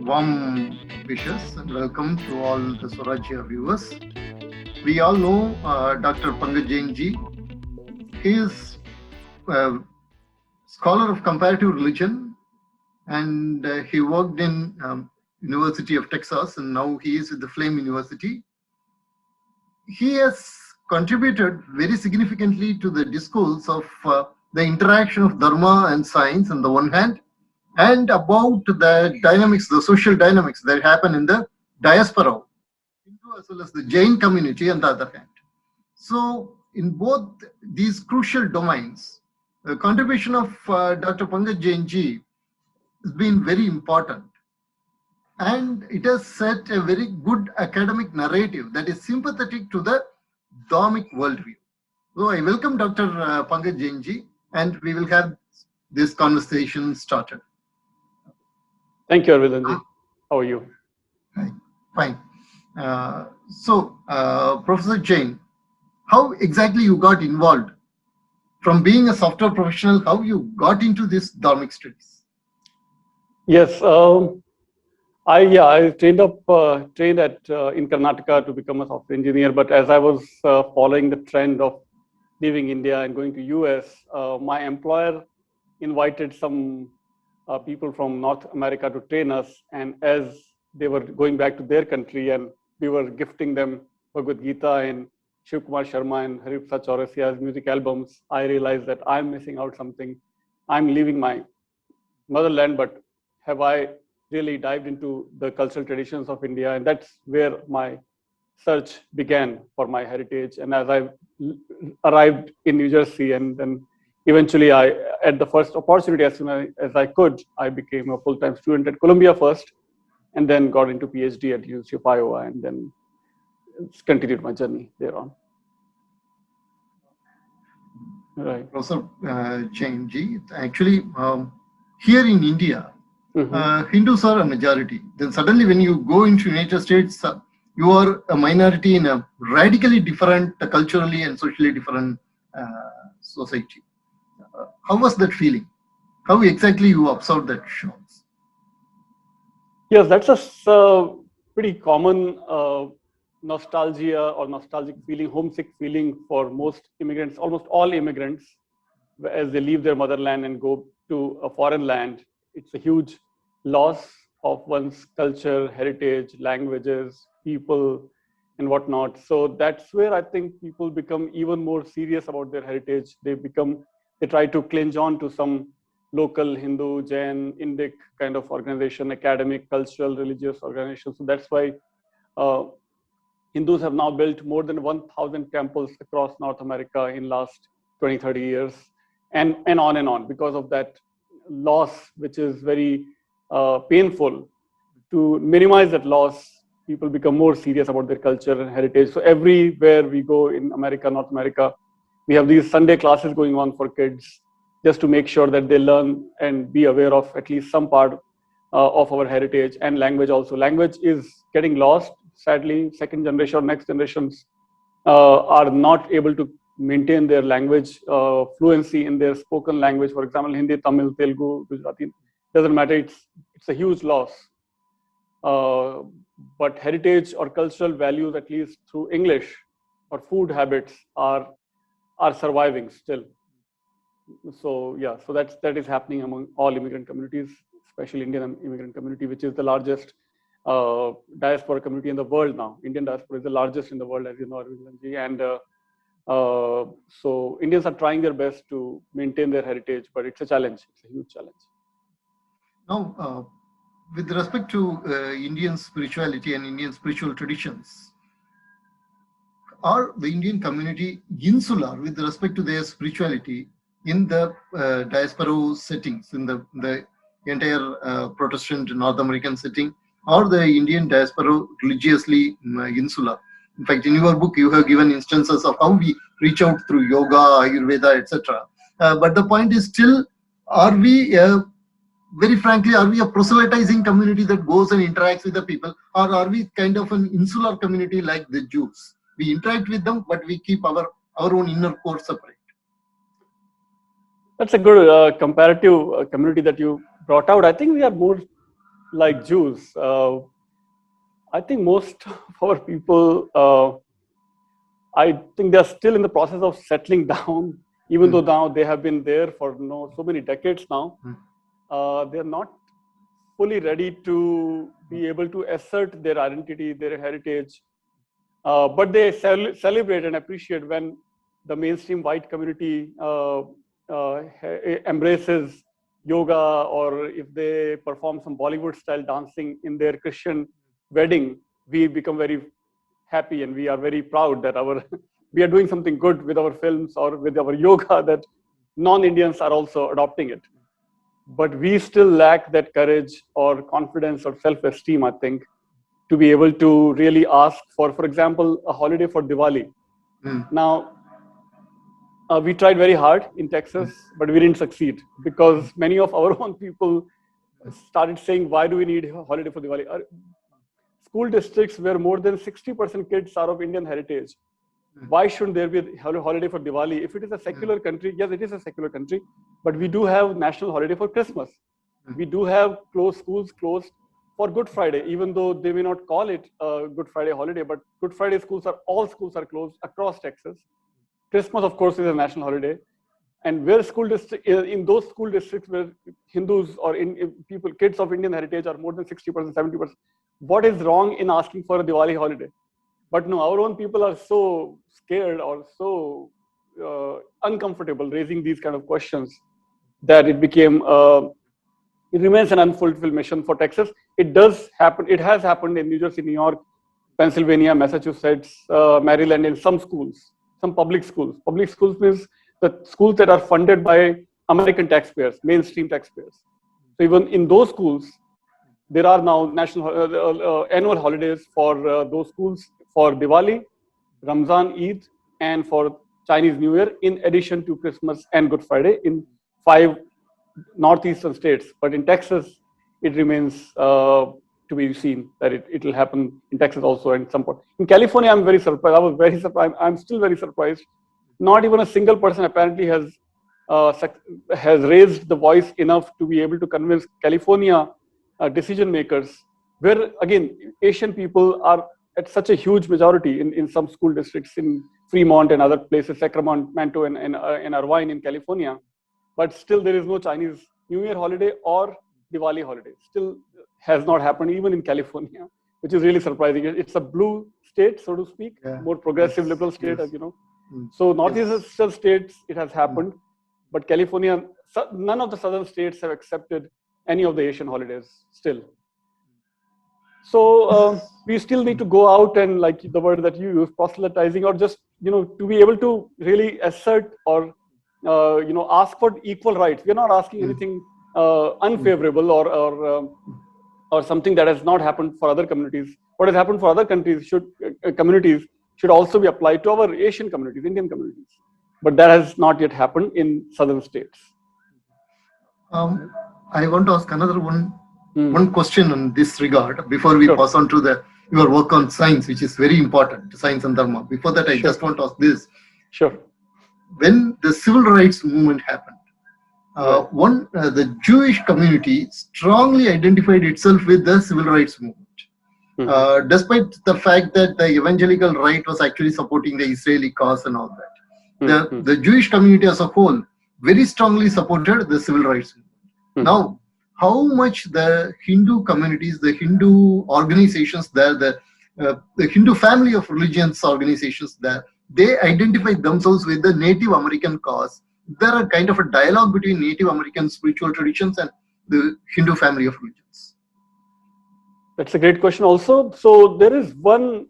Warm wishes and welcome to all the Swarajya viewers. We all know Dr. Pankaj Jain ji. He is a scholar of comparative religion and he worked in University of Texas and now he is with the Flame University. He has contributed very significantly to the discourse of the interaction of Dharma and science on the one hand, and about the dynamics, the social dynamics that happen in the diaspora, Hindu as well as the Jain community on the other hand. So, in both these crucial domains, the contribution of Dr. Pankaj Jain ji has been very important. And it has set a very good academic narrative that is sympathetic to the Dharmic worldview. So I welcome Dr. Pankaj Jain ji, and we will have this conversation started. Thank you, Aravindan ji. How are you? Fine. Professor Jain, how exactly you got involved from being a software professional? How you got into this Dharmic studies? Yes, I trained in Karnataka to become a software engineer. But as I was following the trend of leaving India and going to US, my employer invited some people from North America to train us. And as they were going back to their country and we were gifting them Bhagavad Gita and Shiv Kumar Sharma and Hariprasad Chaurasia's music albums, I realized that I'm missing out something. I'm leaving my motherland, but have I really dived into the cultural traditions of India? And that's where my search began for my heritage. And as I arrived in New Jersey, and then eventually at the first opportunity, as soon as I could, I became a full-time student at Columbia first, and then got into PhD at University of Iowa, and then continued my journey thereon. Right. Professor Jain ji, actually, here in India, Hindus are a majority. Then suddenly when you go into United States, you are a minority in a radically different, culturally and socially different society. How was that feeling? How exactly you observed that shocks? Yes, that's a pretty common nostalgia or nostalgic feeling, homesick feeling for most immigrants, almost all immigrants, as they leave their motherland and go to a foreign land. It's a huge loss of one's culture, heritage, languages, people, and whatnot. So that's where I think people become even more serious about their heritage. They try to cling on to some local Hindu, Jain, Indic kind of organization, academic, cultural, religious organization. So that's why Hindus have now built more than 1,000 temples across North America in last 20, 30 years, and on, because of that loss, which is very painful. To minimize that loss, people become more serious about their culture and heritage. So everywhere we go in America, North America, we have these Sunday classes going on for kids, just to make sure that they learn and be aware of at least some part of our heritage and language also. Language is getting lost. Sadly, second generation or next generations are not able to maintain their language fluency in their spoken language. For example, Hindi, Tamil, Telugu, Gujarati, doesn't matter. It's a huge loss. But heritage or cultural values, at least through English or food habits, are surviving still. So yeah, so that is happening among all immigrant communities, especially Indian immigrant community, which is the largest diaspora community in the world now. Indian diaspora is the largest in the world, as you know, Aravindan ji. And so Indians are trying their best to maintain their heritage, but it's a challenge. It's a huge challenge. Now, with respect to Indian spirituality and Indian spiritual traditions, are the Indian community insular with respect to their spirituality in the diaspora settings, in the entire Protestant North American setting, or the Indian diaspora religiously insular? In fact, in your book, you have given instances of how we reach out through yoga, Ayurveda, etc. But the point is still, are we, very frankly, are we a proselytizing community that goes and interacts with the people, or are we kind of an insular community like the Jews? We interact with them, but we keep our own inner core separate. That's a good comparative community that you brought out. I think we are more like Jews. I think most of our people, I think they're still in the process of settling down, even though now they have been there for so many decades now. They're not fully ready to be able to assert their identity, their heritage, but they celebrate and appreciate when the mainstream white community embraces yoga, or if they perform some Bollywood style dancing in their Christian wedding. We become very happy and we are very proud that we are doing something good with our films or with our yoga, that non-Indians are also adopting it. But we still lack that courage or confidence or self-esteem, I think, to be able to really ask for example, a holiday for Diwali. Now, we tried very hard in Texas, but we didn't succeed because many of our own people started saying, why do we need a holiday for Diwali? School districts where more than 60% kids are of Indian heritage. Why shouldn't there be a holiday for Diwali? If it is a secular country, yes, it is a secular country, but we do have national holiday for Christmas. We do have schools closed for Good Friday, even though they may not call it a Good Friday holiday, but Good Friday all schools are closed across Texas. Christmas, of course, is a national holiday. And where in those school districts where Hindus or kids of Indian heritage are more than 60%, 70%, what is wrong in asking for a Diwali holiday? But no, our own people are so scared or so uncomfortable raising these kind of questions that it remains an unfulfilled mission for Texas. It does happen. It has happened in New Jersey, New York, Pennsylvania, Massachusetts, Maryland, in some schools, some public schools. Public schools means the schools that are funded by American taxpayers, mainstream taxpayers. So even in those schools, there are now national annual holidays for those schools for Diwali, Ramzan, Eid, and for Chinese New Year, in addition to Christmas and Good Friday in 5 northeastern states. But in Texas, it remains to be seen that it will happen in Texas also at some point. In California, I'm very surprised. I was very surprised. I'm still very surprised. Not even a single person apparently has raised the voice enough to be able to convince California decision makers, where again Asian people are at such a huge majority in some school districts in Fremont and other places, Sacramento and Irvine in California, but still there is no Chinese New Year holiday or Diwali holiday. Still has not happened even in California, which is really surprising. It's a blue state, so to speak, more progressive liberal state, as you know. So northeastern states it has happened, but California, none of the southern states have accepted any of the Asian holidays still. So we still need to go out and, like the word that you use, proselytizing, or just to be able to really assert or ask for equal rights. We're not asking anything unfavorable or something that has not happened for other communities. What has happened for other countries communities should also be applied to our Asian communities, Indian communities. But that has not yet happened in southern states. I want to ask another one question in this regard before we pass on to your work on science, which is very important, science and Dharma. Before that, I just want to ask this. Sure. When the civil rights movement happened, the Jewish community strongly identified itself with the civil rights movement, despite the fact that the evangelical right was actually supporting the Israeli cause and all that. The Jewish community as a whole very strongly supported the civil rights movement. Now, how much the Hindu communities, the Hindu organizations there, the Hindu family of religions organizations there, they identify themselves with the Native American cause. There are kind of a dialogue between Native American spiritual traditions and the Hindu family of religions. That's a great question also. So there is one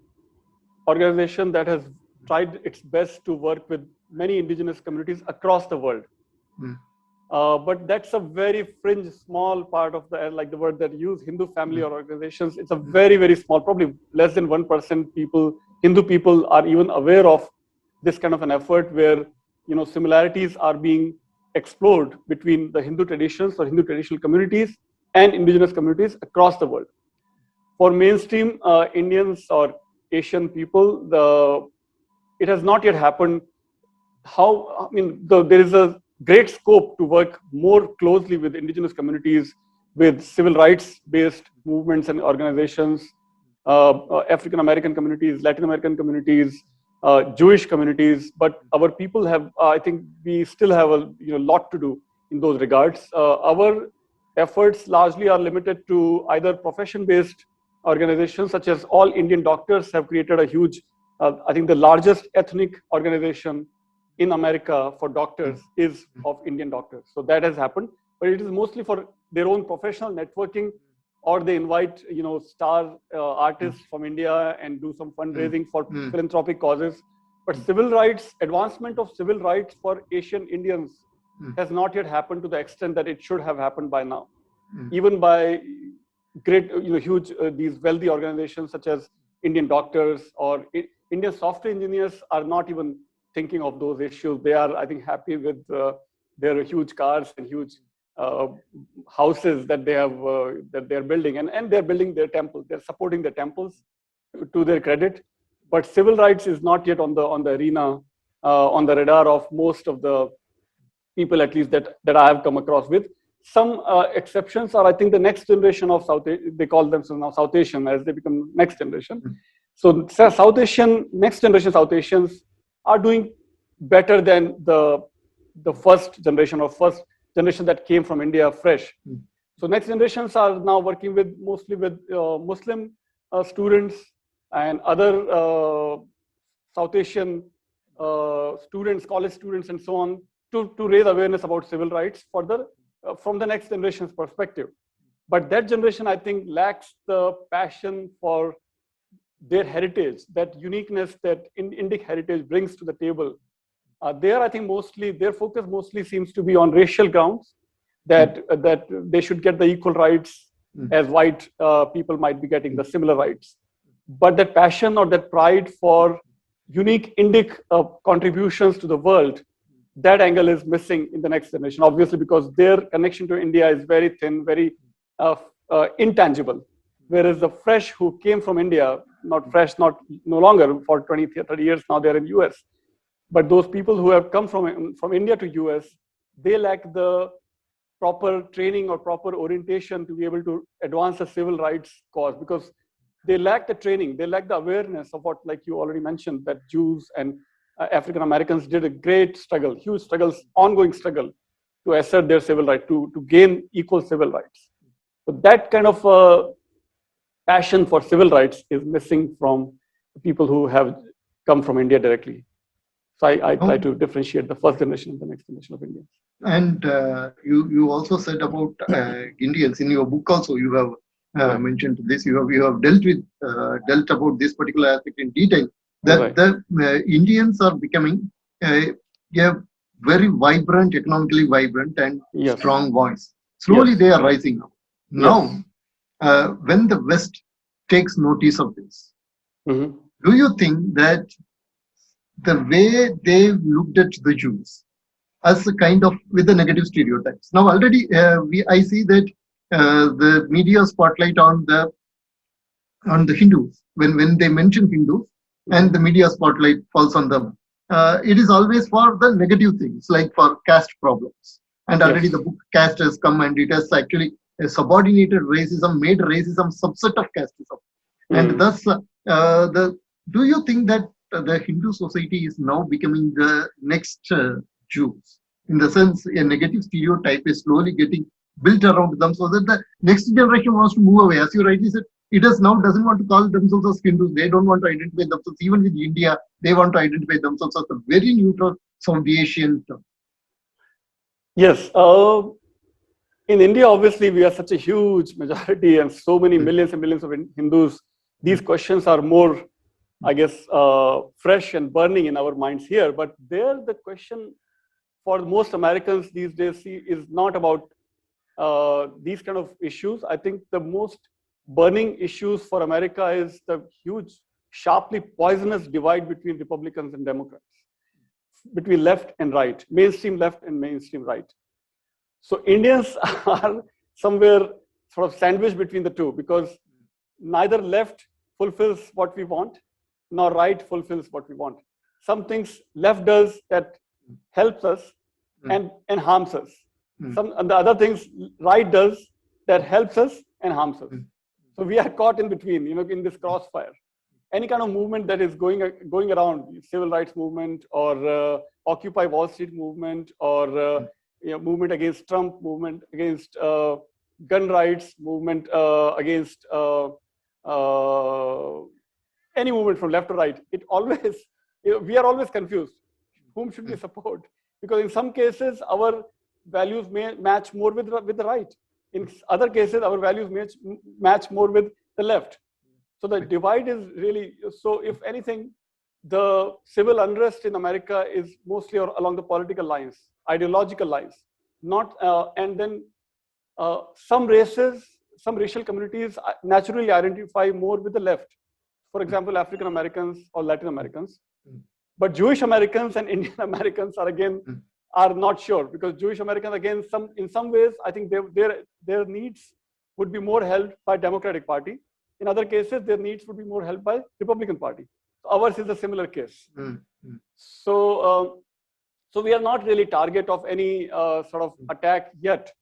organization that has tried its best to work with many indigenous communities across the world. But that's a very fringe, small part of the word that you use, Hindu family or organizations. It's a very, very small, probably less than 1% people, Hindu people, are even aware of this kind of an effort where similarities are being explored between the Hindu traditions or Hindu traditional communities and indigenous communities across the world. For mainstream Indians or Asian people, it has not yet happened. There is a great scope to work more closely with indigenous communities with civil rights-based movements and organizations, African American communities, Latin American communities, Jewish communities. But our people have, I think, we still have a lot to do in those regards. Our efforts largely are limited to either profession-based organizations, such as All Indian Doctors have created a huge, I think, the largest ethnic organization in America for doctors is of Indian doctors. So that has happened, but it is mostly for their own professional networking, or they invite star artists from India and do some fundraising for philanthropic causes. But civil rights, advancement of civil rights for Asian Indians has not yet happened to the extent that it should have happened by now. Even by great, huge, these wealthy organizations such as Indian doctors or Indian software engineers are not even thinking of those issues. They are, I think, happy with their huge cars and huge houses that they have, that they're building, and they're building their temples. They're supporting their temples to their credit. But civil rights is not yet on the arena, on the radar of most of the people, at least that I have come across with. Some exceptions are, I think, the next generation of they call themselves now South Asian as they become next generation. So South Asian, next generation South Asians are doing better than the first generation that came from India fresh. So next generations are now working with mostly with Muslim students and other South Asian students, college students, and so on, to raise awareness about civil rights further from the next generation's perspective. But that generation, I think, lacks the passion for their heritage, that uniqueness that Indic heritage brings to the table. There, I think, their focus mostly seems to be on racial grounds, that they should get the equal rights as white people might be getting the similar rights. But that passion or that pride for unique Indic contributions to the world, that angle is missing in the next generation, obviously, because their connection to India is very thin, very intangible. Whereas the fresh who came from India, no longer for 20, 30 years now, they're in US. But those people who have come from India to US, they lack the proper training or proper orientation to be able to advance a civil rights cause, because they lack the training, they lack the awareness of what, like you already mentioned, that Jews and African Americans did a great struggle, huge struggles, ongoing struggle to assert their civil right, to gain equal civil rights. So that kind of passion for civil rights is missing from people who have come from India directly. So I try to differentiate the first generation and the next generation of Indians. And you also said about Indians in your book. Also, you have mentioned this. You have dealt about this particular aspect in detail. That the Indians are becoming a very vibrant, economically vibrant and strong voice. Slowly, they are rising up. Now, when the West takes notice of this, do you think that the way they looked at the Jews as a kind of with the negative stereotypes? Now already I see that the media spotlight on the Hindus, when they mention Hindus and the media spotlight falls on them, it is always for the negative things, like for caste problems. And already the book Caste has come, and it has actually subordinated racism, made racism subset of casteism. And thus, do you think that the Hindu society is now becoming the next Jews? In the sense, a negative stereotype is slowly getting built around them, so that the next generation wants to move away. As you rightly said, it doesn't want to call themselves as Hindus. They don't want to identify themselves. Even with India, they want to identify themselves as a very neutral South Asian term. Yes. In India, obviously, we are such a huge majority and so many millions and millions of Hindus. These questions are more, I guess, fresh and burning in our minds here. But there, the question for most Americans these days is not about these kind of issues. I think the most burning issues for America is the huge, sharply poisonous divide between Republicans and Democrats, between left and right, mainstream left and mainstream right. So Indians are somewhere sort of sandwiched between the two, because neither left fulfills what we want, nor right fulfills what we want. Some things left does that helps us and harms us. And the other things right does that helps us and harms us. So we are caught in between, in this crossfire. Any kind of movement that is going around, civil rights movement or Occupy Wall Street movement or movement against Trump, movement against gun rights, movement against any movement from left to right, it always, we are always confused. Whom should we support? Because in some cases, our values may match more with the right. In other cases, our values match more with the left. So the divide is really, so if anything, the civil unrest in America is mostly along the political lines, ideological lines, not, and then some racial communities naturally identify more with the left. For example, African Americans or Latin Americans. But Jewish Americans and Indian Americans are not sure, because Jewish Americans, again, in some ways, I think their needs would be more held by Democratic Party. In other cases, their needs would be more held by Republican Party. Ours is a similar case. So we are not really target of any sort of attack yet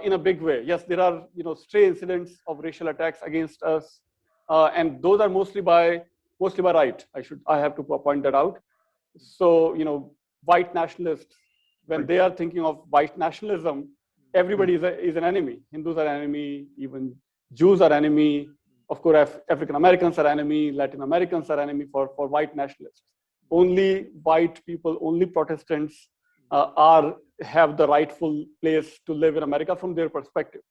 in a big way. Yes, there are stray incidents of racial attacks against us, and those are mostly by right. I have to point that out. So white nationalists, when they are thinking of white nationalism, everybody is an enemy. Hindus are enemy, even Jews are enemy. Of course, African Americans are enemy, Latin Americans are enemy for white nationalists. Only white people, only Protestants have the rightful place to live in America from their perspective.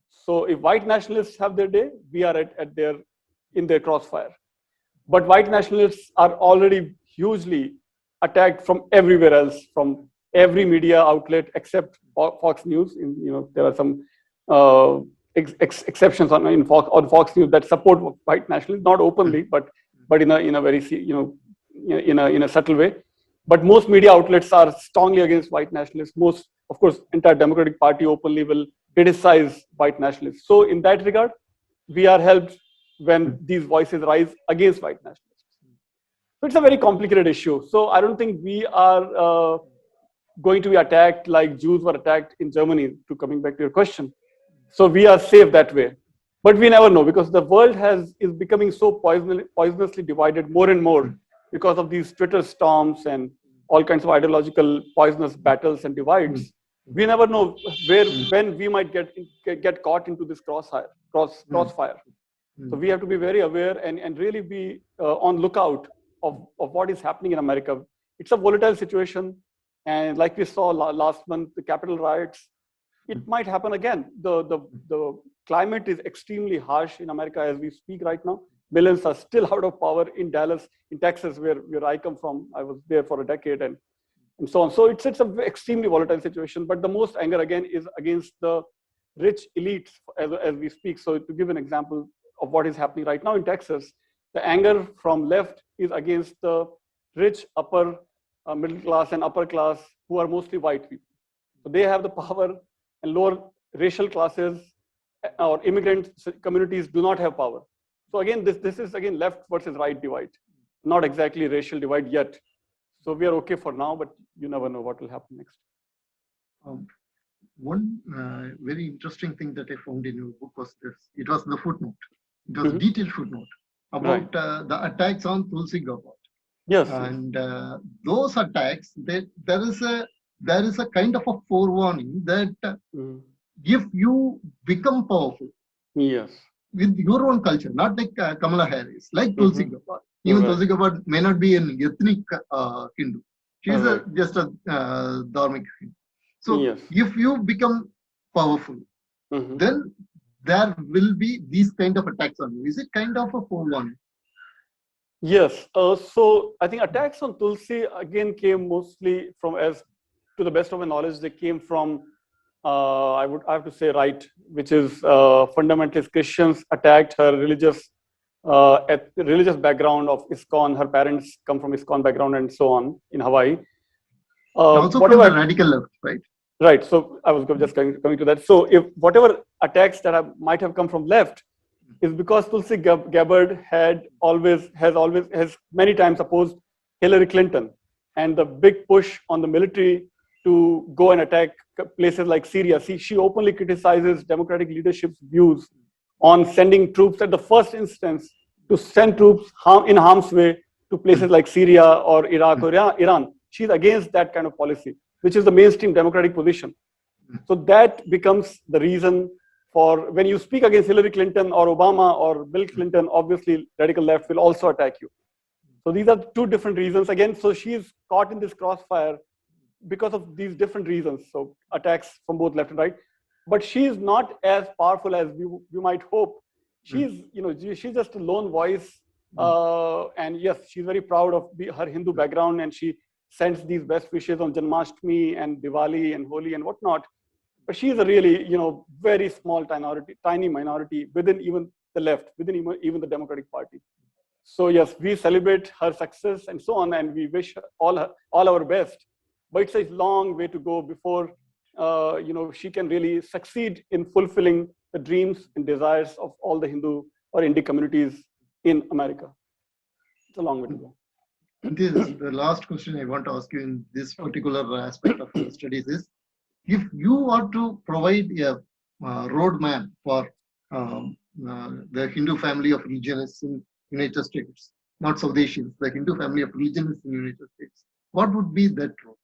So if white nationalists have their day, we are in their crossfire. But white nationalists are already hugely attacked from everywhere else, from every media outlet except Fox News. There are some exceptions on Fox News that support white nationalism, not openly, but in a very in a subtle way. But most media outlets are strongly against white nationalists. Most, of course, entire Democratic Party openly will criticize white nationalists. So in that regard, we are helped when these voices rise against white nationalists. So it's a very complicated issue. So I don't think we are going to be attacked like Jews were attacked in Germany, to coming back to your question. So we are safe that way. But we never know, because the world is becoming so poisonously divided more and more because of these Twitter storms and all kinds of ideological poisonous battles and divides. We never know when we might get caught into this crossfire. So we have to be very aware and really be on lookout of what is happening in America. It's a volatile situation, and like we saw last month, the Capitol riots, it might happen again. The climate is extremely harsh in America as we speak right now. Millions are still out of power in Dallas, in Texas, where I come from. I was there for a decade and so on. So it's an extremely volatile situation. But the most anger again is against the rich elites as we speak. So to give an example of what is happening right now in Texas, the anger from left is against the rich upper middle class and upper class, who are mostly white people. So they have the power, and lower racial classes or immigrant communities do not have power. So again, this is again left versus right divide, not exactly racial divide yet. So we are okay for now, but you never know what will happen next. One very interesting thing that I found in your book was this. It was the footnote. It was a detailed footnote about the attacks on Tulsi Gabbard. Yes. And those attacks, there is a kind of a forewarning that if you become powerful, yes, with your own culture, not like Kamala Harris, like Tulsi Gabbard. Even Tulsi Gabbard may not be an ethnic Hindu. She is just a Dharmic Hindu. So if you become powerful, then there will be these kind of attacks on you. Is it kind of a forewarning? Yes. So I think attacks on Tulsi again came mostly from, as to the best of my knowledge, they came from I have to say right, which is fundamentalist Christians attacked her religious background of ISKCON. Her parents come from ISKCON background and so on in Hawaii. Also from the radical left, right? Right. So I was just coming to that. So if whatever attacks that might have come from left is because Tulsi Gabbard has many times opposed Hillary Clinton, and the big push on the military to go and attack places like Syria. See, she openly criticizes democratic leadership's views on sending troops at the first instance to send troops in harm's way to places like Syria or Iraq or Iran. She's against that kind of policy, which is the mainstream democratic position. So that becomes the reason for when you speak against Hillary Clinton or Obama or Bill Clinton, obviously radical left will also attack you. So these are two different reasons. Again, so she's caught in this crossfire because of these different reasons. So attacks from both left and right. But she is not as powerful as we might hope. She's, she's just a lone voice. And yes, she's very proud of her Hindu background, and she sends these best wishes on Janmashtami and Diwali and Holi and whatnot. But she is a really, very small tiny minority within even the left, within even the Democratic Party. So yes, we celebrate her success and so on, and we wish her all our best. But it's a long way to go before, she can really succeed in fulfilling the dreams and desires of all the Hindu or Indic communities in America. It's a long way to go. This is the last question I want to ask you in this particular aspect of your studies is, if you want to provide a roadmap for the Hindu family of religionists in United States, not South Asians, the Hindu family of religionists in United States, what would be that road?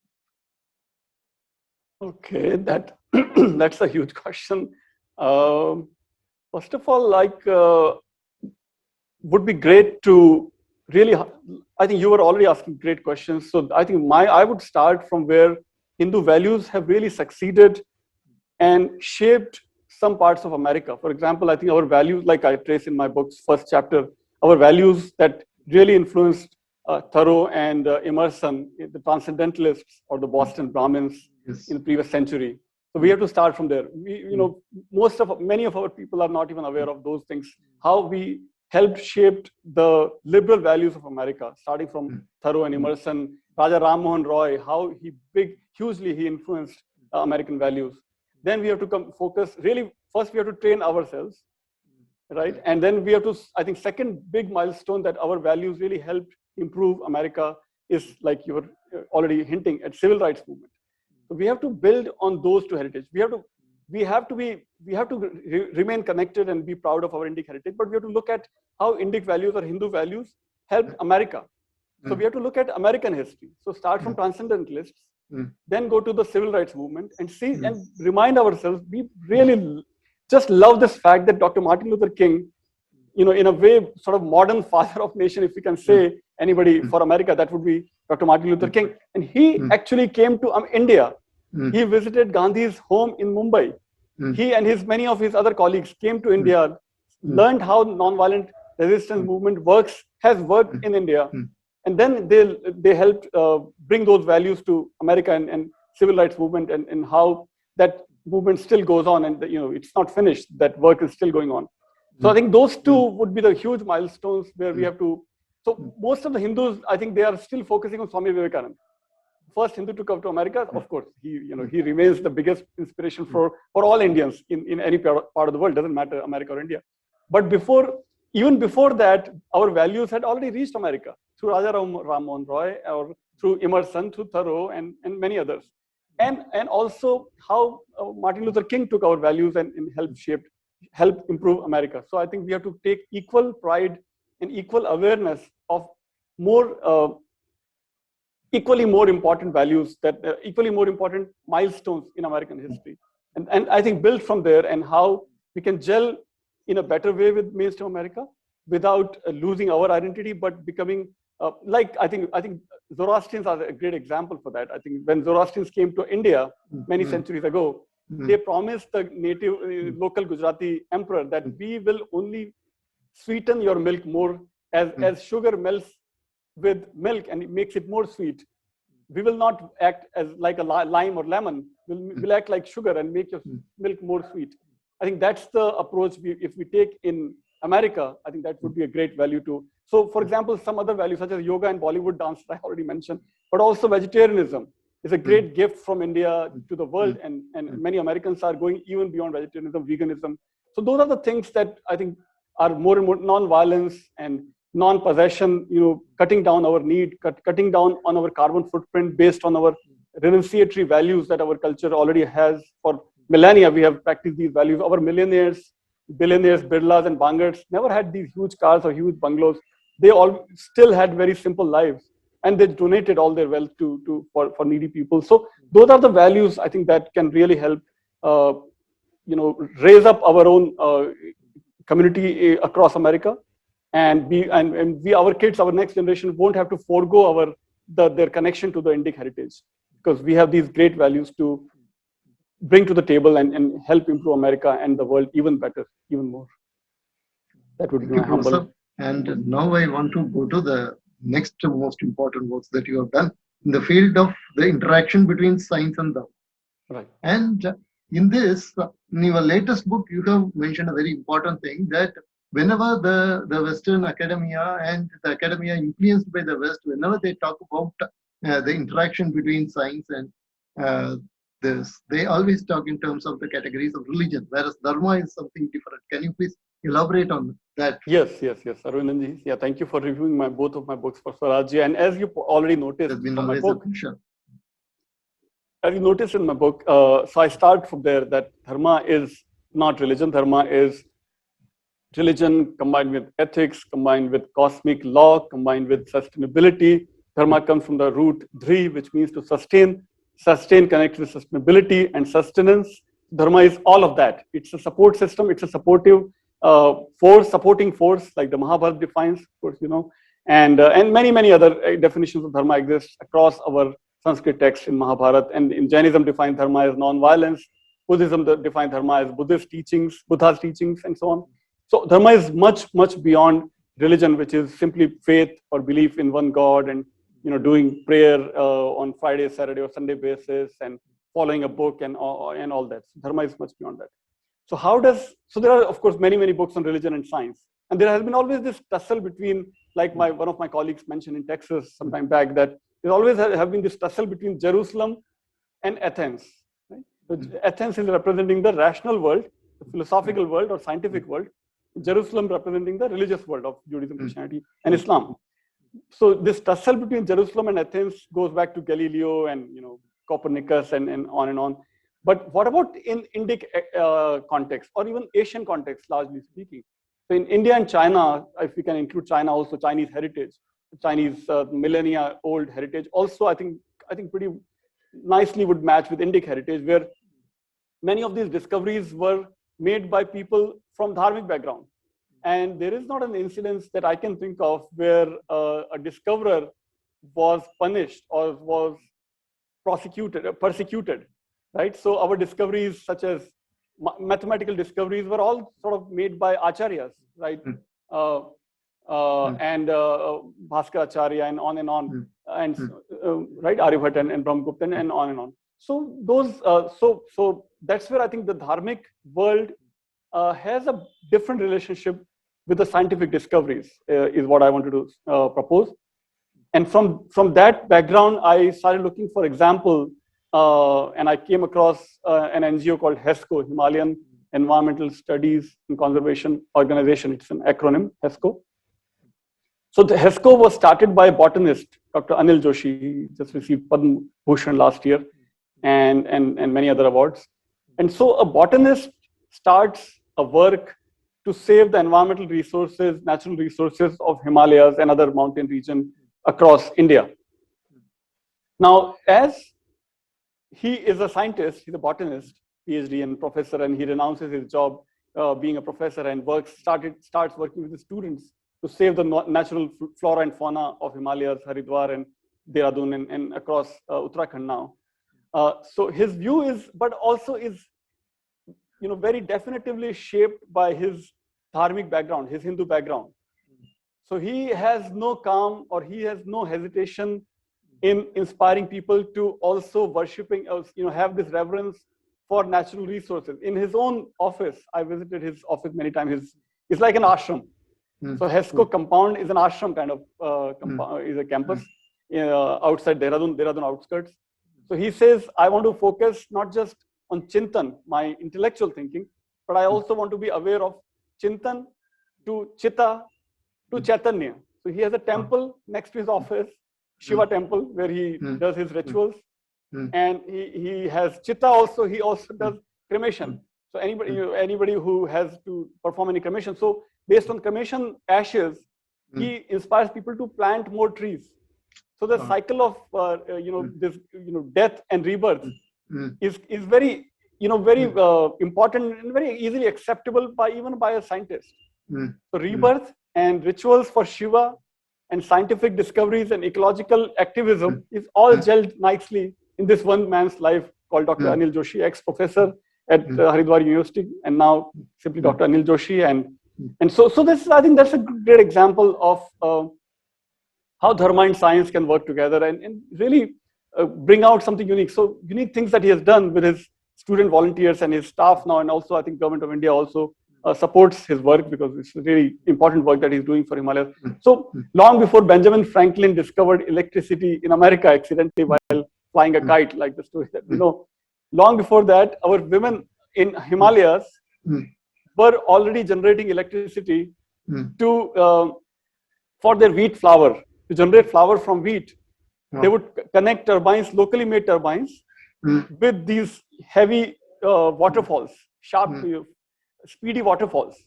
Okay, that's a huge question. First of all, would be great to really, I think you were already asking great questions. So I think I would start from where Hindu values have really succeeded and shaped some parts of America. For example, I think our values, like I trace in my book's first chapter, our values that really influenced Thoreau and Emerson, the transcendentalists or the Boston Brahmins in the previous century. So we have to start from there. Many of our people are not even aware of those things. How we helped shape the liberal values of America, starting from Thoreau and Emerson, Raja Ram Mohan Roy, how hugely he influenced American values. Then we have to focus, really, first we have to train ourselves, right? And then we have to, I think, second big milestone that our values really helped improve America is, like you were already hinting at, civil rights movement. So we have to build on those two heritage. We have to remain connected and be proud of our Indic heritage, but we have to look at how Indic values or Hindu values helped America. So we have to look at American history. So start from transcendentalists, then go to the civil rights movement and see and remind ourselves, we really just love this fact that Dr. Martin Luther King, in a way, sort of modern father of nation, if we can say anybody for America, that would be Dr. Martin Luther King. And he actually came to India. He visited Gandhi's home in Mumbai. He and many of his other colleagues came to India, learned how nonviolent resistance movement has worked in India. And then they helped bring those values to America and civil rights movement and how that movement still goes on, and it's not finished. That work is still going on. So I think those two would be the huge milestones where we have to. So most of the Hindus, I think they are still focusing on Swami Vivekananda. First Hindu to come to America, of course, he remains the biggest inspiration for all Indians in any part of the world. Doesn't matter America or India. But even before that, our values had already reached America through Raja Ram Mohan Roy or through Emerson, through Thoreau, and many others. And also how Martin Luther King took our values and helped improve America. So I think we have to take equal pride and equal awareness of equally more important values, that equally more important milestones in American history. And I think build from there, and how we can gel in a better way with mainstream America without losing our identity, but becoming I think Zoroastrians are a great example for that. I think when Zoroastrians came to India many centuries ago, they promised the native local Gujarati emperor that we will only sweeten your milk more as sugar melts with milk and it makes it more sweet. We will not act as like a lime or lemon. We'll act like sugar and make your milk more sweet. I think that's the approach if we take in America. I think that would be a great value too. So, for example, some other values such as yoga and Bollywood dance I already mentioned, but also vegetarianism is a great gift from India to the world, and many Americans are going even beyond vegetarianism, veganism. So those are the things that I think are more and more non-violence and non-possession, cutting down our need, cutting down on our carbon footprint based on our renunciatory values that our culture already has for millennia. We have practiced these values. Our millionaires, billionaires, Birlas and Bangers never had these huge cars or huge bungalows. They all still had very simple lives, and they donated all their wealth for needy people. So those are the values I think that can really help, raise up our own community across America, and our kids, our next generation, won't have to forego their connection to the Indic heritage, because we have these great values to bring to the table and help improve America and the world even better, even more. That would be my humble. And now I want to go to the next most important works that you have done in the field of the interaction between science and Dharma. Right. And in this, in your latest book, you have mentioned a very important thing, that whenever the Western academia and the academia influenced by the West, whenever they talk about the interaction between science and this, they always talk in terms of the categories of religion, whereas Dharma is something different. Can you please elaborate on that? Yes, Aravindan. Yeah, thank you for reviewing both of my books for Swarajya. And as you already noticed from my book, as you noticed in my book, so I start from there that Dharma is not religion. Dharma is religion combined with ethics, combined with cosmic law, combined with sustainability. Dharma comes from the root dhri, which means to sustain. Sustain connects with sustainability and sustenance. Dharma is all of that. It's a support system. It's a supportive force, supporting force, like the Mahabharata defines, of course, and many other definitions of Dharma exist across our Sanskrit texts in Mahabharata. And in Jainism, defines Dharma as non-violence. Buddhism defines Dharma as Buddha's teachings, and so on. So Dharma is much beyond religion, which is simply faith or belief in one God, and doing prayer on Friday, Saturday, or Sunday basis, and following a book and all that. So Dharma is much beyond that. So there are, of course, many books on religion and science, and there has been always this tussle between, like one of my colleagues mentioned in Texas some time back, that there always have been this tussle between Jerusalem and Athens. Right? So Athens is representing the rational world, the philosophical world or scientific world. Jerusalem representing the religious world of Judaism, Christianity, and Islam. So this tussle between Jerusalem and Athens goes back to Galileo and Copernicus and on and on. But what about in Indic context, or even Asian context, largely speaking? So in India and China, if we can include China also, Chinese heritage, Chinese millennia-old heritage, also I think pretty nicely would match with Indic heritage, where many of these discoveries were made by people from Dharmic background. And there is not an incidence that I can think of where a discoverer was punished or was persecuted, right? So our discoveries, such as mathematical discoveries, were all sort of made by acharyas, right? And Bhaskar Acharya and on, and right, Aryabhat and Brahmagupta and on and on. So those, so that's where I think the Dharmic world has a different relationship with the scientific discoveries, is what I wanted to propose. And from that background, I started looking for example, and I came across an NGO called HESCO, Himalayan Environmental Studies and Conservation Organization. It's an acronym, HESCO. So the HESCO was started by a botanist, Dr. Anil Joshi. He just received Padma Bhushan last year, and many other awards. And so a botanist starts a work to save the environmental resources, natural resources of Himalayas and other mountain region across India. Now, as he is a scientist, he's a botanist, PhD and professor, and he renounces his job being a professor and starts working with his students to save the natural flora and fauna of Himalayas, Haridwar and Dehradun and across Uttarakhand now. So his view is, but also is, very definitively shaped by his Dharmic background, his Hindu background. So he has no calm, or he has no hesitation in inspiring people to also worshiping, have this reverence for natural resources. In his own office, I visited his office many times. It's like an ashram. So HESCO compound is an ashram kind of is a campus outside Dehradun outskirts. So he says, I want to focus not just on Chintan, my intellectual thinking, but I also want to be aware of Chintan to Chitta to Chaitanya. So he has a temple next to his office, Shiva temple, where he does his rituals. and he has chitta also. He also does cremation. So anybody who has to perform any cremation. So based on cremation ashes, he inspires people to plant more trees. So the cycle of this death and rebirth is very very important and very easily acceptable even by a scientist. So rebirth and rituals for Shiva and scientific discoveries and ecological activism is all gelled nicely in this one man's life called Dr. Anil Joshi, ex-professor at Haridwar University, and now simply Dr. Anil Joshi. And so this, I think that's a great example of how Dharma and science can work together and really bring out something unique. So unique things that he has done with his student volunteers and his staff now, and also I think Government of India also supports his work because it's really important work that he's doing for Himalayas. So long before Benjamin Franklin discovered electricity in America accidentally while flying a kite, like the story that we know, long before that, our women in Himalayas were already generating electricity to for their wheat flour. To generate flour from wheat, they would connect turbines, locally made turbines, with these heavy waterfalls, sharp, speedy waterfalls.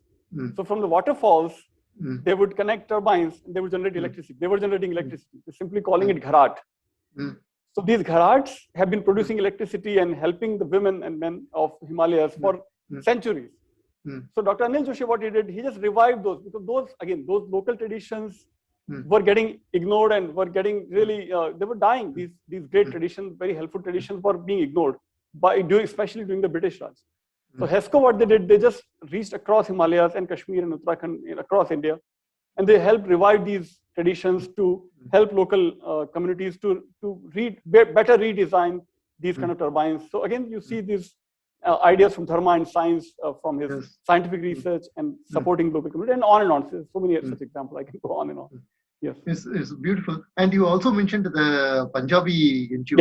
So from the waterfalls, they would connect turbines and they would generate electricity. They were generating electricity. They're simply calling it gharat. So these gharats have been producing electricity and helping the women and men of Himalayas for centuries. So Dr. Anil Joshi, what he did, he just revived those, because those local traditions were getting ignored and were getting really, they were dying. These great traditions, very helpful traditions, were being ignored especially during the British Raj. So HESCO, what they did, they just reached across Himalayas and Kashmir and Uttarakhand, across India, and they helped revive these traditions to help local communities to better redesign these kind of turbines. So again, you see these ideas from Dharma and science, from his scientific research and supporting local community, and on and on. So many such examples, I can go on and on. Yes, it's beautiful. And you also mentioned the Punjabi NGO.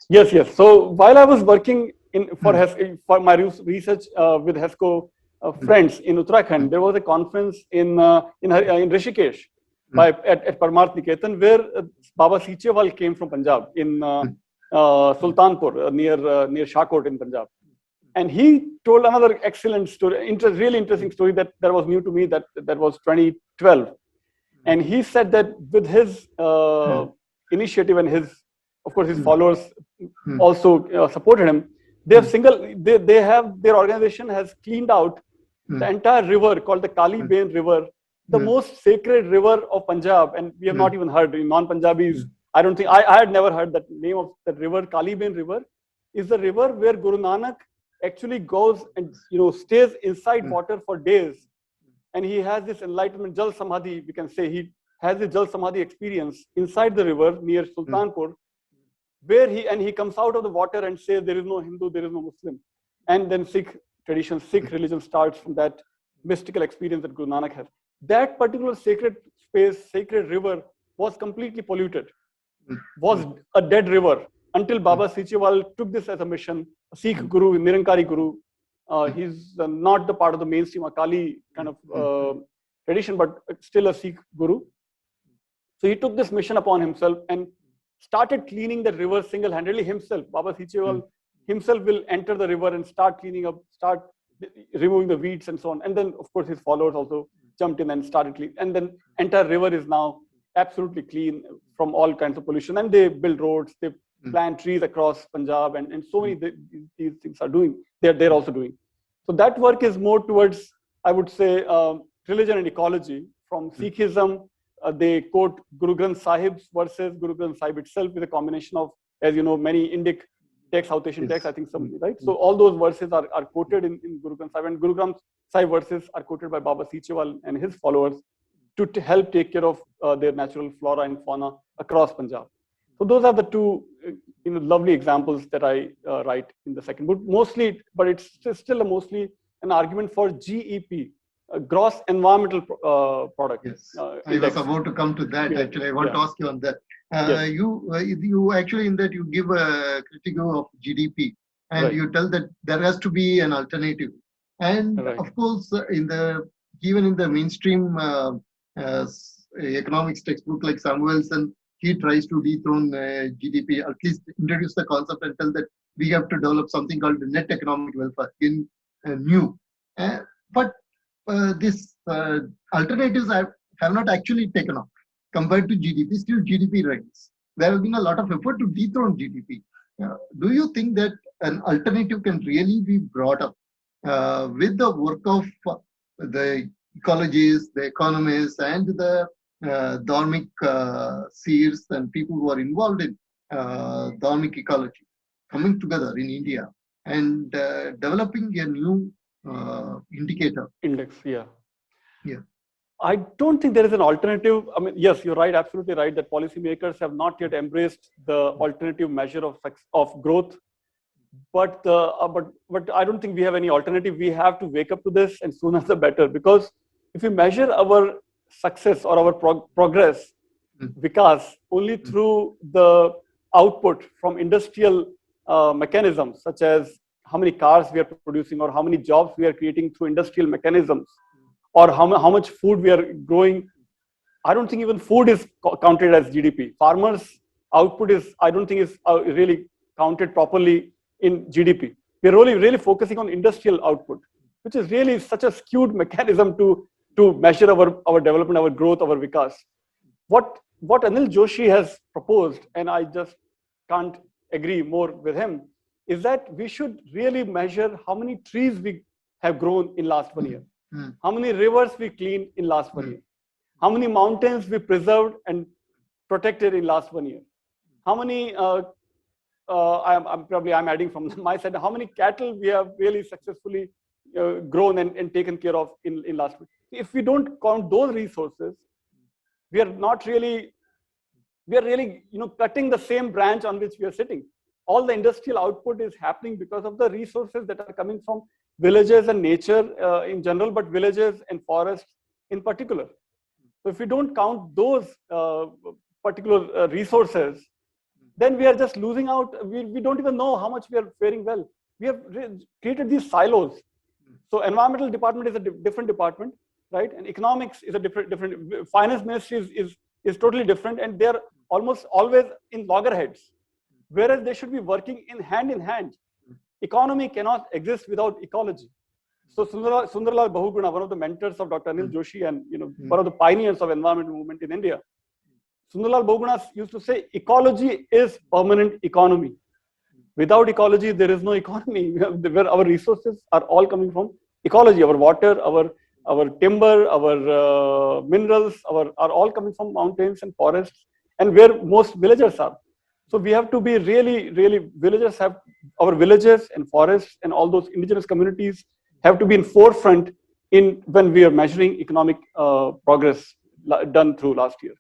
Yes. So while I was working for my research with HESCO friends in Uttarakhand, there was a conference in Rishikesh at Parmarth Niketan, where Baba Seechewal came from Punjab, in Sultanpur, near Shahkot in Punjab. And he told another excellent story, really interesting story that was new to me, that was 2012. And he said that with his initiative and his followers also supported him, their organization has cleaned out the entire river called the Kali Bain River, the most sacred river of Punjab. And we have not even heard, in non-Punjabis, I don't think, I had never heard that name of the river. Kali Bain River is the river where Guru Nanak actually goes and stays inside water for days. And he has this enlightenment, Jal Samadhi, we can say. He has this Jal Samadhi experience inside the river near Sultanpur, where he comes out of the water and says, there is no Hindu, there is no Muslim. And then Sikh religion starts from that mystical experience that Guru Nanak has. That particular sacred space, sacred river, was completely polluted, was a dead river, until Baba Seechewal took this as a mission. A Sikh Guru, Nirankari Guru. He's not the part of the mainstream Akali kind of tradition, but still a Sikh Guru. So he took this mission upon himself and started cleaning the river single-handedly himself. Baba Seechewal himself will enter the river and start cleaning up, start removing the weeds and so on. And then, of course, his followers also jumped in and started cleaning. And then entire river is now absolutely clean from all kinds of pollution. And they build roads, they plant trees across Punjab, and so many these things are doing. They're also doing. So that work is more towards, I would say, religion and ecology. From Sikhism, they quote Guru Granth Sahib's verses. Guru Granth Sahib itself is a combination of, as you know, many Indic texts, South Asian texts, I think some, right? So all those verses are quoted in Guru Granth Sahib, and Guru Granth Sahib verses are quoted by Baba Seechewal and his followers to help take care of their natural flora and fauna across Punjab. So those are the two lovely examples that I write in the second book. Mostly, but it's still mostly an argument for GEP, gross environmental product. Yes, I was about to come to that. Actually, I want to ask you on that. You actually, in that, you give a critique of GDP, and you tell that there has to be an alternative. And of course, even in the mainstream economics textbook like Samuelson, he tries to dethrone GDP, at least introduce the concept and tell that we have to develop something called net economic welfare in new. But these alternatives have not actually taken off compared to GDP. Still, GDP ranks. There has been a lot of effort to dethrone GDP. Do you think that an alternative can really be brought up with the work of the ecologists, the economists, and the dharmic seers and people who are involved in dharmic ecology coming together in India and developing a new indicator? Index, yeah. Yeah. I don't think there is an alternative. I mean, yes, you're right, absolutely right, that policymakers have not yet embraced the alternative measure of growth. But I don't think we have any alternative. We have to wake up to this, and sooner the better. Because if we measure our success or our progress, vikas, only through the output from industrial mechanisms, such as how many cars we are producing or how many jobs we are creating through industrial mechanisms, or how much food we are growing. I don't think even food is counted as GDP. Farmers' output is, I don't think, is really counted properly in GDP. We are really focusing on industrial output, which is really such a skewed mechanism to measure our development, our growth, our vikas. What Anil Joshi has proposed, and I just can't agree more with him, is that we should really measure how many trees we have grown in last 1 year, how many rivers we cleaned in last 1 year, how many mountains we preserved and protected in last 1 year, how many I'm adding from my side, how many cattle we have really successfully grown and taken care of in last week. If we don't count those resources, we are really cutting the same branch on which we are sitting. All the industrial output is happening because of the resources that are coming from villages and nature in general, but villages and forests in particular. So if we don't count those particular resources, then we are just losing out. We don't even know how much we are faring well. We have created these silos. So environmental department is a different department, right? And economics is a different. Finance ministry is totally different, and they're almost always in loggerheads, whereas they should be working in hand. Economy cannot exist without ecology. So Sundarlal Bahuguna, one of the mentors of Dr. Anil Joshi, and one of the pioneers of environmental movement in India, Sundarlal Bahuguna used to say, ecology is permanent economy. Without ecology, there is no economy. Where our resources are all coming from ecology. Our water, our timber, our minerals, are all coming from mountains and forests, and where most villagers are. So we have to be really villagers have our villages and forests and all those indigenous communities have to be in forefront when we are measuring economic progress done through last year.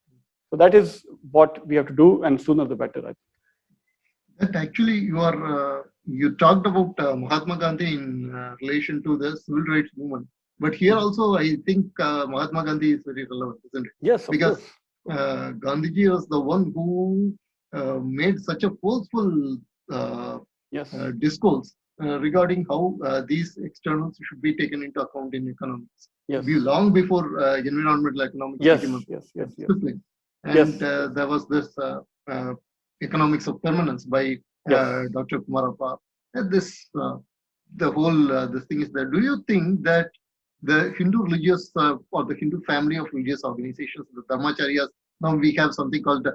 So that is what we have to do, and sooner the better, I think. That actually you talked about Mahatma Gandhi in relation to the civil rights movement, but here also I think Mahatma Gandhi is very relevant, isn't it? Yes, because Gandhiji was the one who made such a forceful discourse regarding how these externals should be taken into account in economics. Yes. Long before environmental economics became a discipline. And there was this economics of permanence by Dr. Kumarappa. The whole this thing is there. Do you think that the Hindu religious or the Hindu family of religious organizations, the Dharmacharyas, now we have something called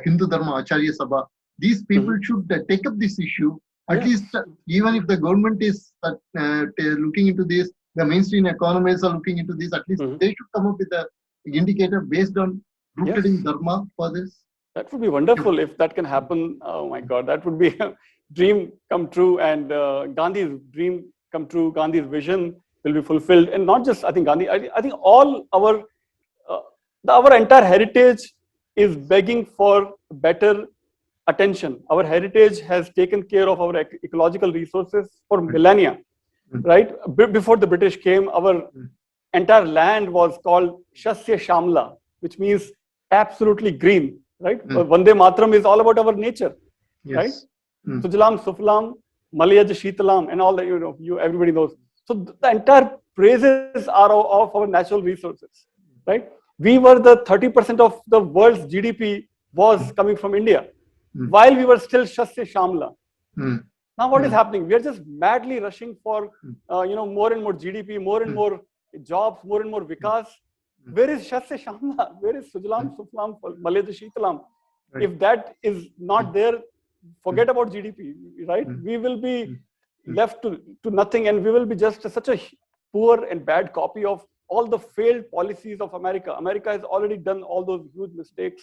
Hindu Dharma Acharya Sabha, these people should take up this issue, at least even if the government is looking into this, the mainstream economists are looking into this, at least they should come up with an indicator based on rooted in Dharma for this. That would be wonderful if that can happen. Oh my God, that would be a dream come true, and Gandhi's dream come true. Gandhi's vision will be fulfilled, and not just I think Gandhi. I think all our entire heritage is begging for better attention. Our heritage has taken care of our ecological resources for millennia, right? Before the British came, our entire land was called Shasya Shamla, which means absolutely green, right? Vande Mataram is all about our nature, right? Sujalam, Suflam, Malayaj Sheetalam, and all that, everybody knows. So the entire praises are of our natural resources, right? We were the 30% of the world's GDP was coming from India, while we were still Shasya Shamla. Now what is happening? We are just madly rushing for more and more GDP, more and more jobs, more and more vikas. Where is Shasya Shamla? Where is Sujalam Suflam Maledha Sheetalam? If that is not there, forget about GDP, right? We will be left to nothing, and we will be just such a poor and bad copy of all the failed policies of America. America has already done all those huge mistakes,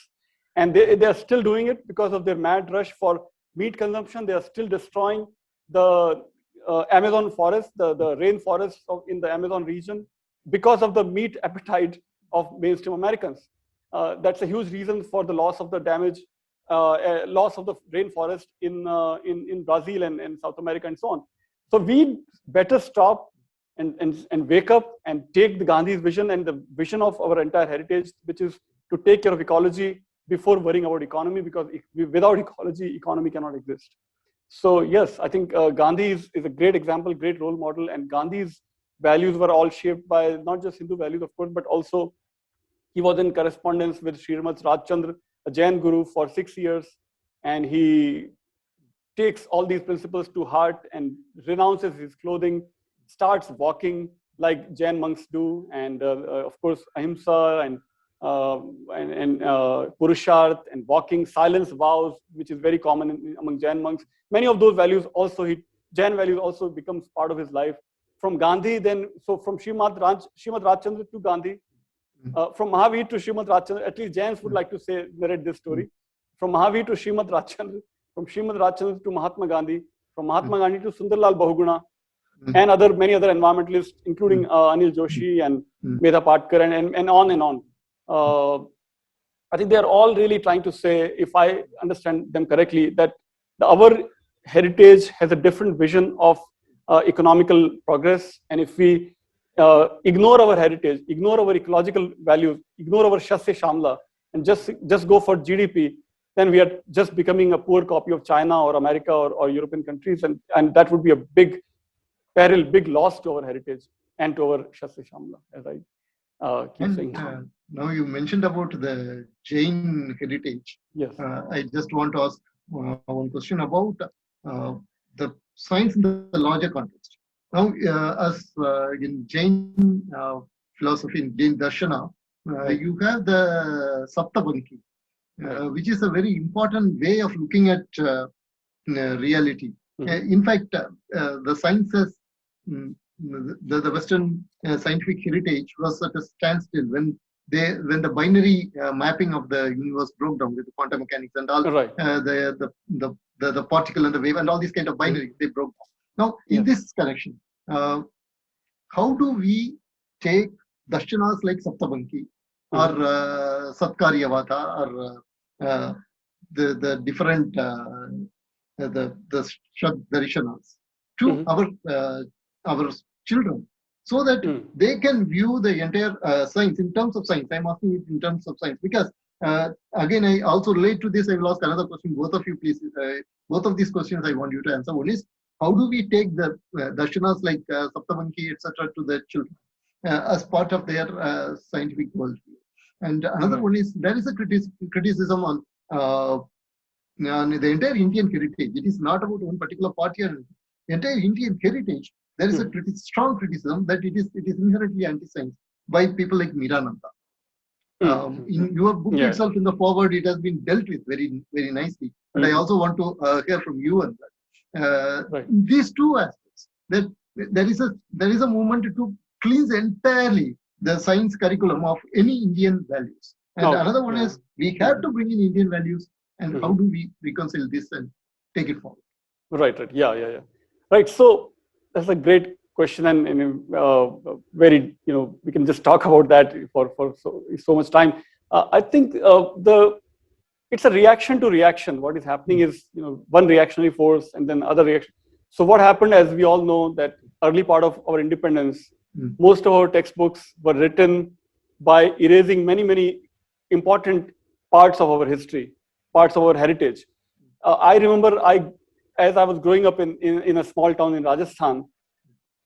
and they are still doing it because of their mad rush for meat consumption. They are still destroying the Amazon forest, the rainforests in the Amazon region, because of the meat appetite of mainstream Americans. That's a huge reason for the loss of the loss of the rainforest in Brazil and South America and so on. So we better stop and wake up and take the Gandhi's vision and the vision of our entire heritage, which is to take care of ecology before worrying about economy, because without ecology, economy cannot exist. So yes, I think Gandhi is a great example, great role model, and Gandhi's values were all shaped by not just Hindu values, of course, but also he was in correspondence with Srimad Rajchandra, a Jain guru, for 6 years, and he takes all these principles to heart and renounces his clothing, starts walking like Jain monks do, and of course ahimsa and purusharth and walking, silence vows, which is very common among Jain monks. Many of those values also Jain values also becomes part of his life. From Gandhi, then from Srimad Rajchandra to Gandhi, from Mahavir to Srimad Rajchandra, at least Jains would like to narrate this story. From Mahavir to Srimad Rajchandra, from Srimad Rajchandra to Mahatma Gandhi, from Mahatma Gandhi to Sundarlal Bahuguna, and many other environmentalists, including Anil Joshi and Medha Patkar, and on and on. I think they are all really trying to say, if I understand them correctly, that our heritage has a different vision of economical progress, and if we ignore our heritage, ignore our ecological values, ignore our Shasya Shamla, and just go for GDP, then we are just becoming a poor copy of China or America or European countries, and that would be a big peril, big loss to our heritage and to our Shasya Shamla, as I keep saying. Now you mentioned about the Jain heritage. Yes. I just want to ask one question about the science in the larger context. Now, as in Jain philosophy, in Jain Darshana, you have the Saptabanki, which is a very important way of looking at reality. In fact, the sciences, the Western scientific heritage was at a standstill when the binary mapping of the universe broke down with the quantum mechanics and all, the particle and the wave and all these kind of binary, they broke down. Now, in this connection, how do we take darshanas like Saptabanki or Satkaryavata or the different the Darshanas to our children, so that they can view the entire science in terms of science? I'm asking it in terms of science because again, I also relate to this. I will ask another question. Both of you, please. Both of these questions I want you to answer. One is, how do we take the darshanas like Saptabanki, etc., to the children as part of their scientific worldview? And another one is, there is a criticism on the entire Indian heritage. It is not about one particular party or anything. The entire Indian heritage. There is a strong criticism that it is inherently anti-science by people like Mirananda. In your book itself, in the foreword, it has been dealt with very, very nicely. But I also want to hear from you on that. These two aspects, that there is a movement to cleanse entirely the science curriculum of any Indian values. And another one is, we have to bring in Indian values, and how do we reconcile this and take it forward? Right. Yeah. Right. So that's a great question, and very, we can just talk about that for so much time. I think it's a reaction to reaction. What is happening is, one reactionary force and then other reaction. So what happened, as we all know, that early part of our independence, most of our textbooks were written by erasing many important parts of our history, parts of our heritage. I remember, as I was growing up in a small town in Rajasthan,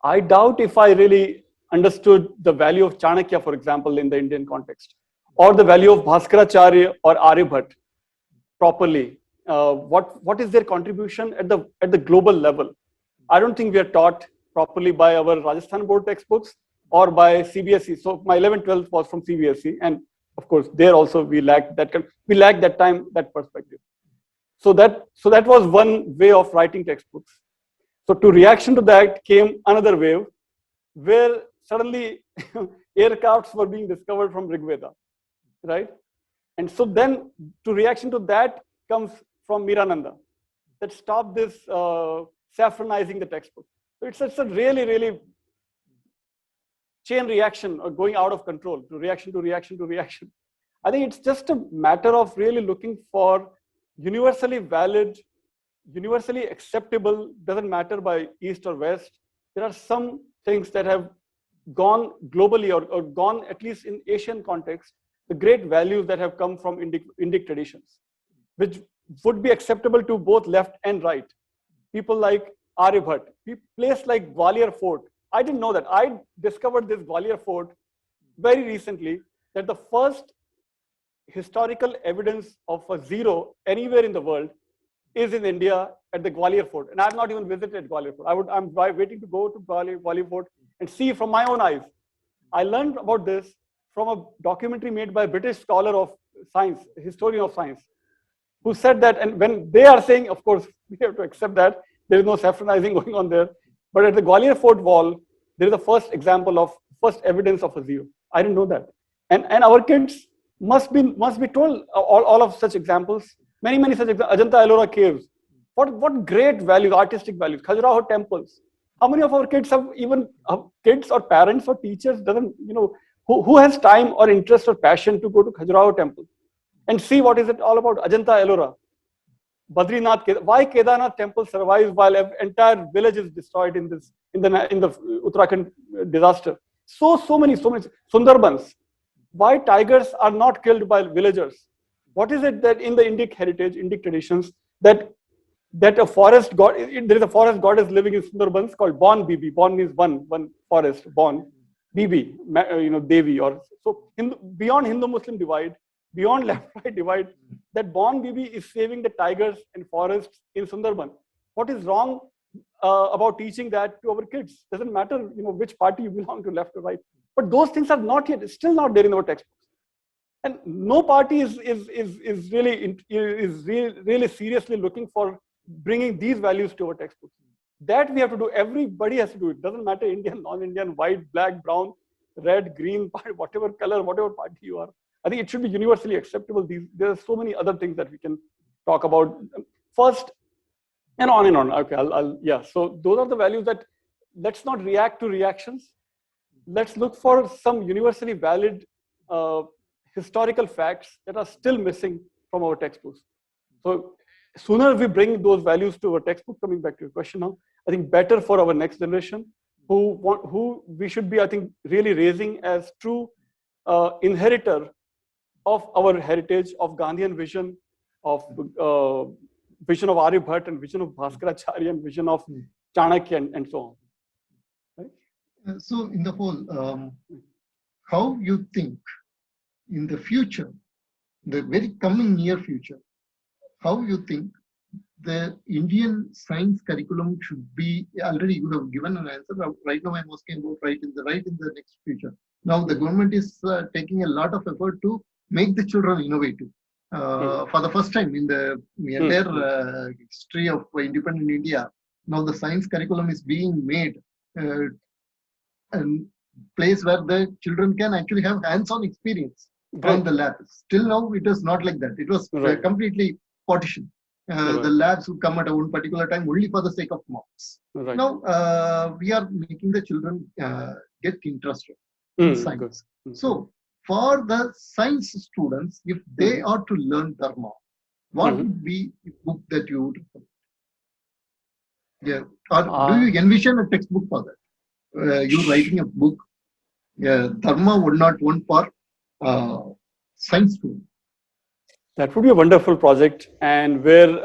I doubt if I really understood the value of Chanakya, for example, in the Indian context, or the value of Bhaskaracharya or Aryabhat. properly. What is their contribution at the global level? I don't think we are taught properly by our Rajasthan board textbooks or by CBSE. So my 11th, 12th was from CBSE, and of course there also we lacked that time, that perspective. So that was one way of writing textbooks. So to reaction to that came another wave, where suddenly aircrafts were being discovered from Rig Veda, right? And so then to reaction to that comes from Mirananda, that stop this saffronizing the textbook. So it's a really, really chain reaction or going out of control to reaction to reaction to reaction. I think it's just a matter of really looking for universally valid, universally acceptable, doesn't matter by East or West. There are some things that have gone globally or gone at least in Asian context, the great values that have come from Indic traditions, which would be acceptable to both left and right. People like Aryabhat, place like Gwalior Fort. I didn't know that. I discovered this Gwalior Fort very recently, that the first historical evidence of a zero anywhere in the world is in India at the Gwalior Fort. And I've not even visited Gwalior Fort. I'm waiting to go to Gwalior Fort and see from my own eyes. I learned about this from a documentary made by a British scholar of science, a historian of science, who said that, and when they are saying, of course, we have to accept that there is no saffronizing going on there, but at the Gwalior Fort wall, there is the first example of, first evidence of a zero. I didn't know that. And our kids must be told all of such examples, many such examples. Ajanta Ellora caves. What great values, artistic values. Khajuraho temples. How many of our kids have even kids or parents or teachers who has time or interest or passion to go to Khajuraho temple and see what is it all about? Ajanta Ellora, Badrinath. Why Kedarnath temple survives while an entire village is destroyed in the Uttarakhand disaster? So many Sundarbans. Why tigers are not killed by villagers? What is it that in the Indic heritage, Indic traditions, that a forest god, there is a forest goddess living in Sundarbans called Bon Bibi. Bon means one forest, Bon. Bibi, Devi, or so. Beyond Hindu-Muslim divide, beyond left-right divide, that Bon Bibi is saving the tigers and forests in Sundarban. What is wrong about teaching that to our kids? Doesn't matter, which party you belong to, left or right. But those things are not yet, still not there in our textbooks. And no party is really seriously looking for bringing these values to our textbooks. That we have to do. Everybody has to do it. Doesn't matter Indian, non-Indian, white, black, brown, red, green, whatever color, whatever party you are. I think it should be universally acceptable. There are so many other things that we can talk about. First, and on and on. Okay, yeah. So those are the values that let's not react to reactions. Let's look for some universally valid historical facts that are still missing from our textbooks. So sooner we bring those values to our textbook, coming back to your question now, I think better for our next generation, who we should be, I think, really raising as true inheritor of our heritage, of Gandhian vision, of vision of Aryabhat and vision of Bhaskaracharya and vision of Chanakya and so on. Right? So in the whole, how you think in the future, the very coming near future, how you think the Indian science curriculum should be? Already you have given an answer. Right now I'm asking about right in the next future. Now the government is taking a lot of effort to make the children innovative. For the first time in the entire history of independent India, now the science curriculum is being made a place where the children can actually have hands-on experience from the lab. Still now it was not like that. It was completely partitioned. The labs would come at a one particular time only for the sake of marks. Right. Now we are making the children get interested in science. So for the science students, if they are to learn Dharma, what would be the book that you would recommend? Yeah. Or do you envision a textbook for that? You writing a book, Dharma 101 for science students. That would be a wonderful project, and where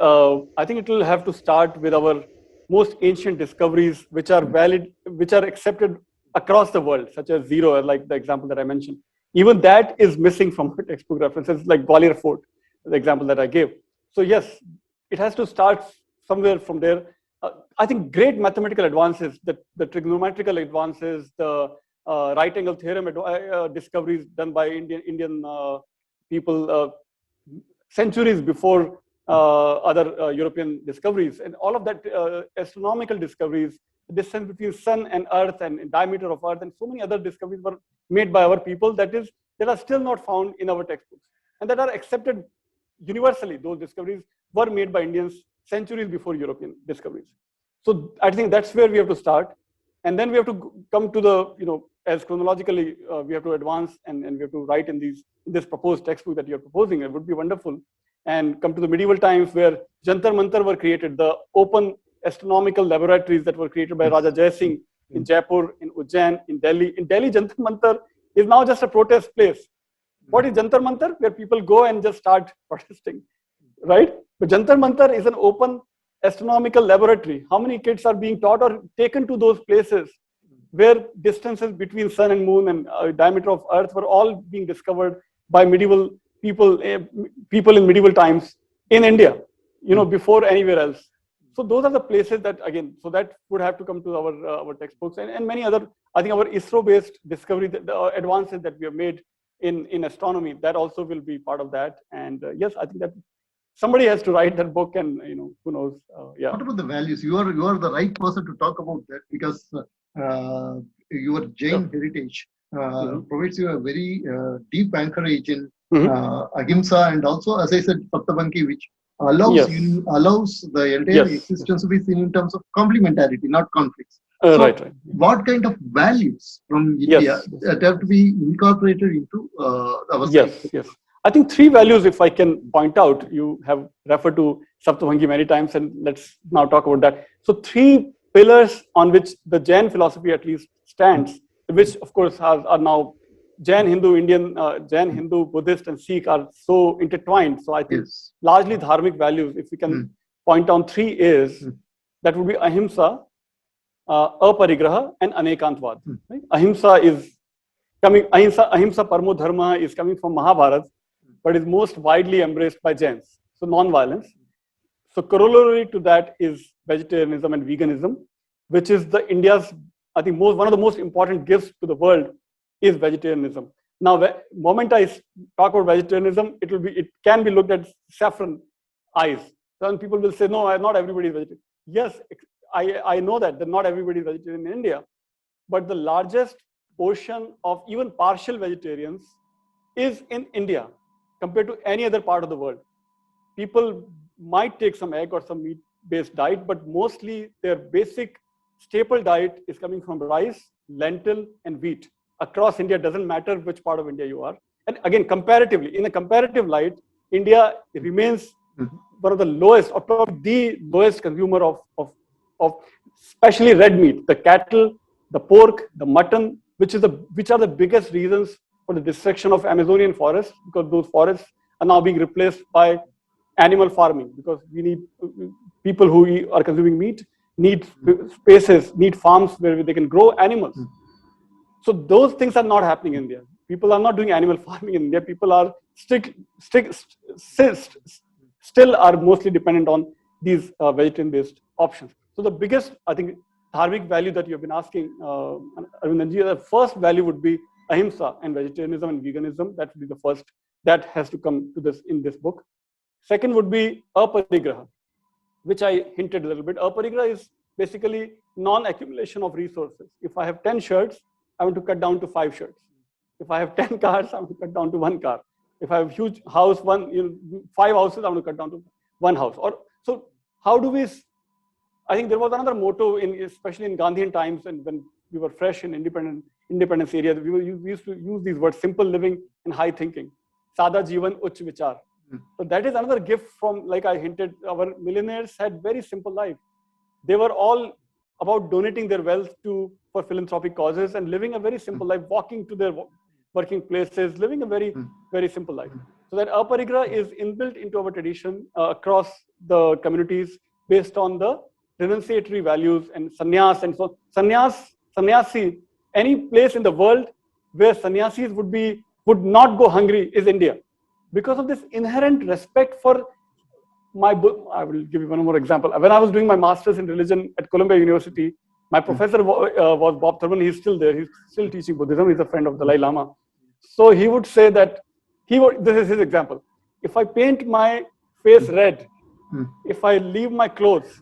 I think it will have to start with our most ancient discoveries, which are valid, which are accepted across the world, such as zero, like the example that I mentioned. Even that is missing from our textbook references, like Gwalior Fort, the example that I gave. So yes, it has to start somewhere from there. I think great mathematical advances, the trigonometrical advances, the right angle theorem discoveries done by Indian people centuries before other European discoveries, and all of that astronomical discoveries, the distance between sun and earth and diameter of earth, and so many other discoveries were made by our people that are still not found in our textbooks and that are accepted universally. Those discoveries were made by Indians centuries before European discoveries. So I think that's where we have to start. And then we have to come to the, as chronologically, we have to advance and we have to write in this proposed textbook that you're proposing. It would be wonderful. And come to the medieval times where Jantar Mantar were created, the open astronomical laboratories that were created by Raja Jai Singh in Jaipur, in Ujjain, in Delhi. In Delhi, Jantar Mantar is now just a protest place. What is Jantar Mantar? Where people go and just start protesting, right? But Jantar Mantar is an open astronomical laboratory. How many kids are being taught or taken to those places where distances between sun and moon and diameter of earth were all being discovered by medieval people in medieval times in India, before anywhere else. So those are the places that, again, so that would have to come to our textbooks and many other. I think our ISRO-based discovery, the advances that we have made in astronomy, that also will be part of that. And yes, I think that somebody has to write that book, and who knows? Yeah. What about the values? You are the right person to talk about that, because your Jain heritage provides you a very deep anchorage in ahimsa, and also, as I said, Saptabanki, which allows the entire existence to be seen in terms of complementarity, not conflicts. So right. What kind of values from India that have to be incorporated into our science? Yes. I think three values, if I can point out, you have referred to Saptabanki many times, and let's now talk about that. So three pillars on which the Jain philosophy at least stands, which of course are now Jain, Hindu, Indian, Jain, Hindu, Buddhist, and Sikh are so intertwined. So I think largely dharmic values, if we can point down three, is that would be ahimsa, aparigraha, and anekantvad. Right? Ahimsa is coming. Ahimsa paramo dharma is coming from Mahabharata, but is most widely embraced by Jains. So non-violence. So corollary to that is vegetarianism and veganism, which is India's, I think, one of the most important gifts to the world is vegetarianism. Now, the moment I talk about vegetarianism, it can be looked at saffron eyes. Some people will say, no, not everybody is vegetarian. Yes, I know that not everybody is vegetarian in India, but the largest portion of even partial vegetarians is in India compared to any other part of the world. People might take some egg or some meat-based diet, but mostly their basic staple diet is coming from rice, lentil, and wheat. Across India, doesn't matter which part of India you are. And again, comparatively, in a comparative light, India remains one of the lowest, or probably the lowest consumer of especially red meat, the cattle, the pork, the mutton, which are the biggest reasons for the destruction of Amazonian forests, because those forests are now being replaced by animal farming, because we need people who are consuming meat need spaces, need farms where they can grow animals. So those things are not happening in India. People are not doing animal farming in India. People are still are mostly dependent on these vegetarian-based options. So the biggest, I think, dharmic value that you have been asking, Aravindanji, the first value would be ahimsa and vegetarianism and veganism. That would be the first that has to come to this in this book. Second would be aparigraha, which I hinted a little bit. Aparigraha is basically non-accumulation of resources. If I have 10 shirts, I want to cut down to 5 shirts. If I have 10 cars, I want to cut down to 1 car. If I have a huge house, 5 houses, I want to cut down to 1 house. So how do we? I think there was another motto, especially in Gandhian times, and when we were fresh in independence area, we used to use these words: simple living and high thinking. Sada Jivan Uch Vichar. So that is another gift from, like I hinted, our millionaires had very simple life. They were all about donating their wealth for philanthropic causes and living a very simple life, walking to their working places, living a very, very simple life. So that aparigraha is inbuilt into our tradition across the communities based on the renunciatory values and sannyas. And so sannyasi, any place in the world where sannyasis would not go hungry is India, because of this inherent respect for my book, I will give you one more example. When I was doing my master's in religion at Columbia University, my professor was Bob Thurman. He's still there. He's still teaching Buddhism. He's a friend of Dalai Lama. So he would say that this is his example. If I paint my face red, if I leave my clothes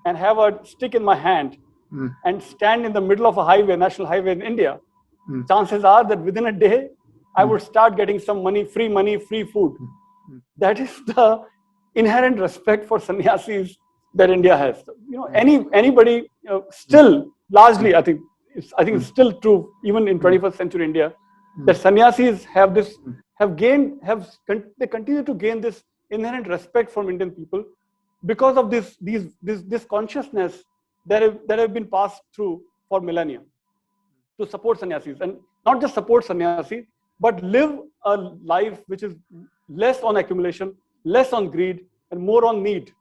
and have a stick in my hand and stand in the middle of a highway, national highway in India, chances are that within a day, I would start getting some money, free food. That is the inherent respect for sannyasis that India has. You know, anybody still largely, I think it's still true even in 21st century India, that sannyasis they continue to gain this inherent respect from Indian people because of this consciousness that have been passed through for millennia to support sannyasis, and not just support sannyasis, but live a life which is less on accumulation, less on greed, and more on need.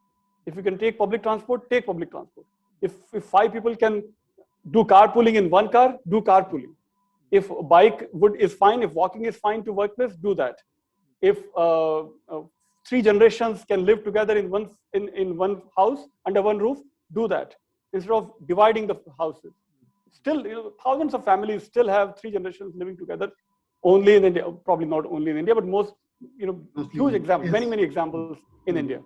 If you can take public transport, take public transport. If 5 people can do carpooling in one car, do carpooling. If a bike is fine, if walking is fine to workplace, do that. If 3 generations can live together in one house under one roof, do that instead of dividing the houses. Still, thousands of families still have 3 generations living together only in India. Probably not only in India, but most, huge examples, many examples in India.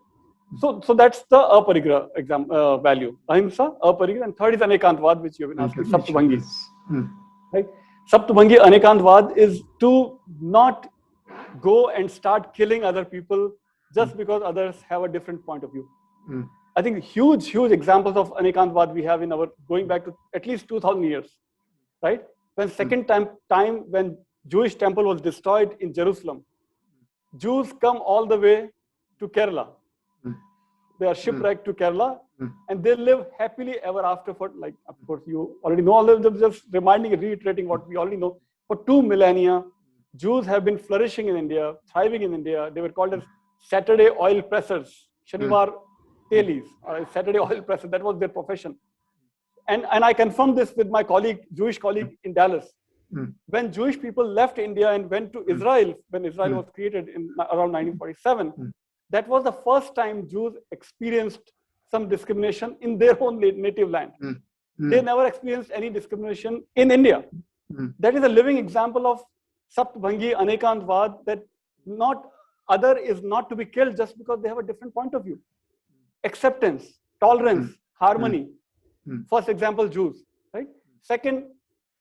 So that's the aparigraha value. Ahimsa, aparigraha, and third is anekantvad, which you have been asking, saptabhangi. Right? Saptabhangi anekantvad is to not go and start killing other people just because others have a different point of view. I think huge examples of anekantvad we have in our, going back to at least 2000 years, right? When second time when Jewish temple was destroyed in Jerusalem, Jews come all the way to Kerala. They are shipwrecked to Kerala, and they live happily ever after for, like, of course, you already know all of them, just reiterating what we already know. For 2 millennia, Jews have been flourishing in India, thriving in India. They were called as Saturday oil pressers, Shanivar Telis, or Saturday oil pressers. That was their profession. And I confirmed this with my Jewish colleague in Dallas. When Jewish people left India and went to Israel, when Israel was created in around 1947, that was the first time Jews experienced some discrimination in their own native land. They never experienced any discrimination in India. That is a living example of saptabhangi anekantvad, that other is not to be killed just because they have a different point of view. Acceptance, tolerance, harmony. First example, Jews, right? Second,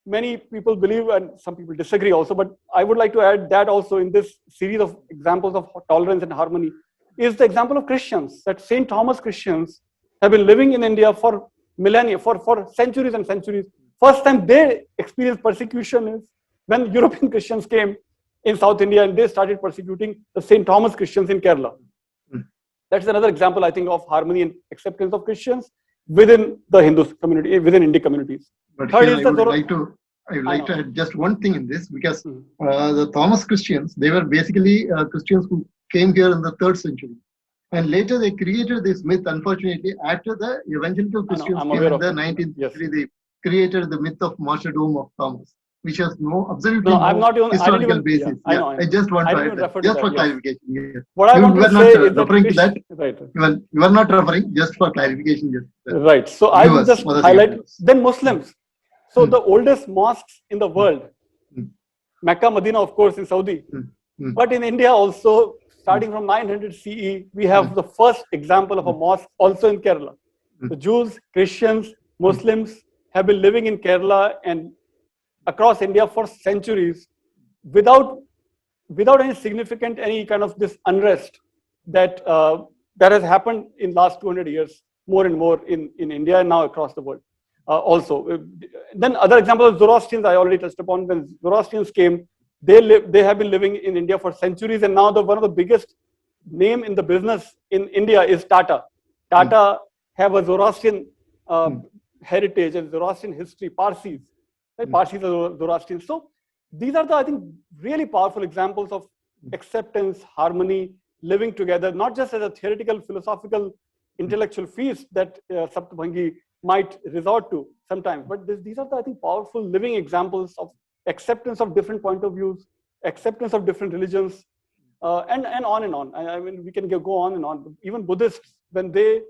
many people believe, and some people disagree also, but I would like to add that also in this series of examples of tolerance and harmony is the example of Christians, that St. Thomas Christians have been living in India for millennia, for centuries and centuries. First time they experienced persecution is when European Christians came in South India and they started persecuting the St. Thomas Christians in Kerala. That's another example, I think, of harmony and acceptance of Christians within the Hindu community, within Indic communities. But here I would like to add just one thing in this, because the Thomas Christians, they were basically Christians who came here in the 3rd century. And later they created this myth, unfortunately, after the evangelical Christians came in the 19th century, they created the myth of martyrdom of Thomas, which has absolutely no historical basis. I just want to add, just for clarification. What I want to say is that you are not referring, just for clarification. Right. So I will just highlight, then Muslims. So the oldest mosques in the world, Mecca, Medina, of course, in Saudi, but in India also, starting from 900 CE, we have the first example of a mosque also in Kerala. The Jews, Christians, Muslims have been living in Kerala and across India for centuries without any significant, any kind of this unrest that has happened in last 200 years, more and more in India and now across the world. Also, then other examples of Zoroastrians I already touched upon. When Zoroastrians came, they have been living in India for centuries, and now one of the biggest name in the business in India is Tata. Tata have a Zoroastrian heritage and Zoroastrian history, Parsis. Right? Parsis are Zoroastrians. So these are I think, really powerful examples of acceptance, harmony, living together, not just as a theoretical, philosophical, intellectual feast that saptabhangi might resort to sometimes, but these are I think, powerful living examples of acceptance of different point of views, acceptance of different religions, and on and on. I mean, we can go on and on. Even Buddhists, when they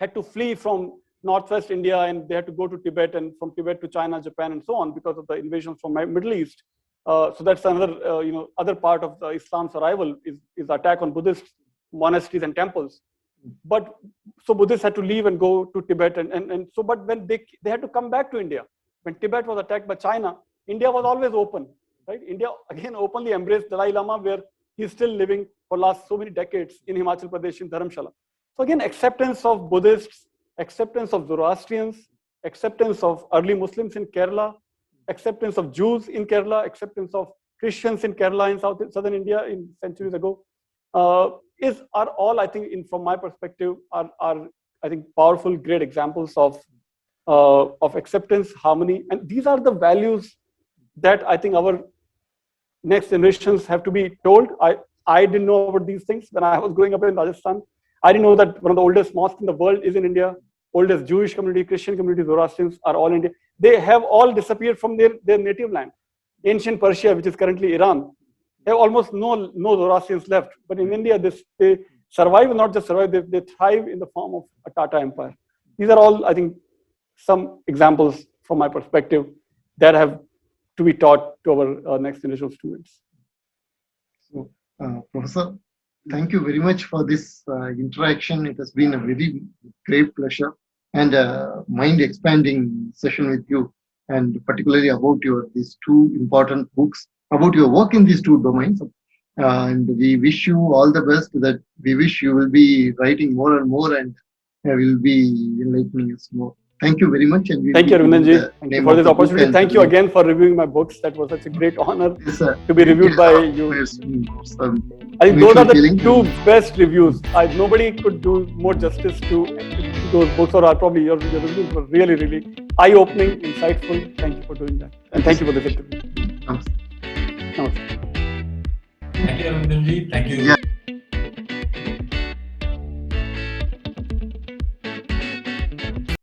had to flee from Northwest India and they had to go to Tibet, and from Tibet to China, Japan, and so on, because of the invasions from Middle East. So that's another, other part of the Islam's arrival is attack on Buddhist monasteries and temples. But so Buddhists had to leave and go to Tibet, and so, but when they had to come back to India, when Tibet was attacked by China, India was always open, right? India again openly embraced Dalai Lama, where he's still living for last so many decades in Himachal Pradesh in Dharamshala. So again, acceptance of Buddhists, acceptance of Zoroastrians, acceptance of early Muslims in Kerala, acceptance of Jews in Kerala, acceptance of Christians in Kerala in southern India in centuries ago, are all, I think, from my perspective, are I think powerful, great examples of acceptance, harmony, and these are the values that I think our next generations have to be told. I didn't know about these things when I was growing up in Rajasthan. I didn't know that one of the oldest mosques in the world is in India. Oldest Jewish community, Christian community, Zoroastrians are all India. They have all disappeared from their native land. Ancient Persia, which is currently Iran, have almost no Zoroastrians left. But in India, they survive, and not just survive, they thrive in the form of a Tata Empire. These are all, I think, some examples from my perspective that have to be taught to our next generation of students. So, Professor, thank you very much for this interaction. It has been a very great pleasure and a mind-expanding session with you, and particularly about these two important books, about your work in these two domains. And we wish you all the best. That we wish you will be writing more and more, and will be enlightening us more. Thank you very much. And thank you, Aravindan ji. Thank you for this opportunity. Thank you again for reviewing my books. That was such a great honor to be reviewed by you. I think those are the two best reviews. Nobody could do more justice to those books, or probably your reviews were really, really eye-opening, insightful. Thank you for doing that. And thank you for this interview. Namaste. Namaste. Thank you, Aravindan ji. Thank you. Yeah.